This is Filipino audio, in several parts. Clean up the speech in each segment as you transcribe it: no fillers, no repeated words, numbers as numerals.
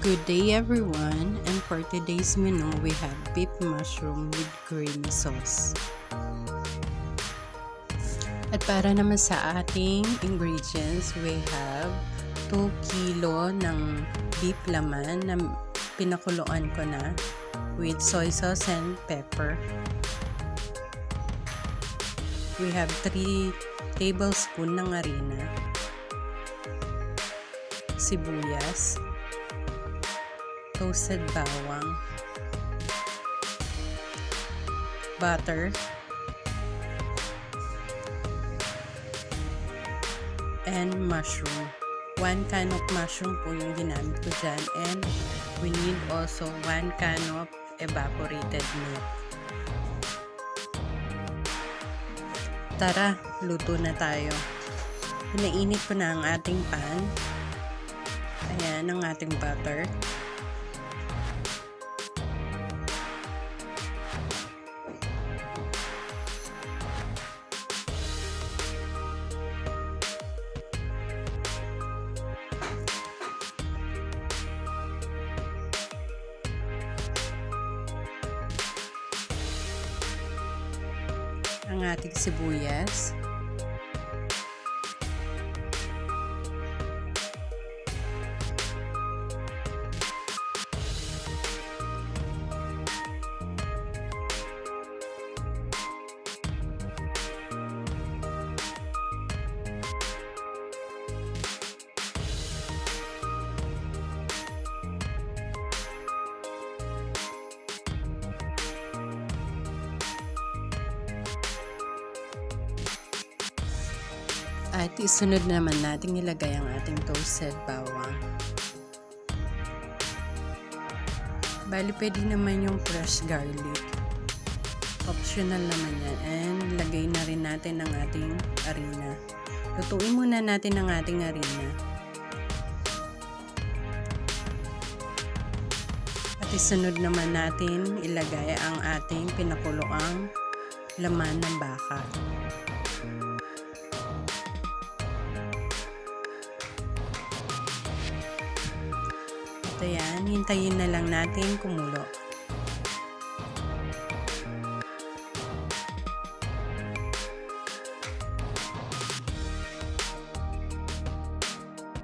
Good day everyone, and for today's menu we have beef mushroom with creamy sauce. At para naman sa ating ingredients, we have 2 kilo ng beef laman na pinakuluan ko na with soy sauce and pepper. We have 3 tablespoon ng harina, sibuyas, toasted bawang, butter, and mushroom. 1 can of mushroom po yung ginamit ko dyan, and we need also 1 can of evaporated milk. Tara, luto na tayo. Pinainit ko na ang ating pan. Ayan ang ating butter. Ang ating sibuyas, at isunod naman natin ilagay ang ating toasted bawang. Bali, pwede naman yung fresh garlic. Optional naman yan. And lagay na rin natin ang ating harina. Lutuin muna natin ang ating harina. At isunod naman natin ilagay ang ating pinakuloang laman ng baka. Ayan, hintayin na lang natin kumulo.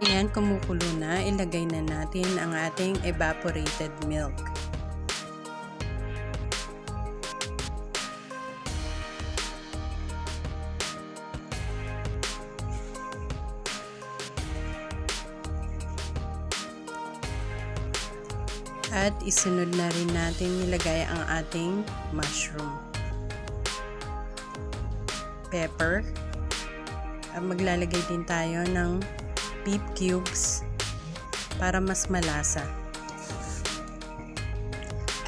Ayan, kumukulo na. Ilagay na natin ang ating evaporated milk. At isunod na rin natin nilagay ang ating mushroom, pepper, at maglalagay din tayo ng beef cubes para mas malasa.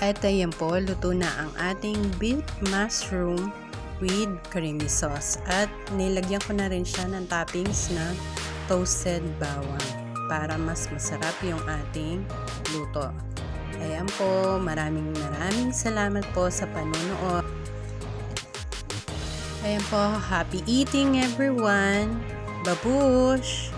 At ayan po, luto na ang ating beef mushroom with creamy sauce. At nilagyan ko na rin siya ng toppings na toasted bawang para mas masarap yung ating luto. Ayan po, maraming salamat po sa panonood. Ayan po, happy eating everyone! Babush!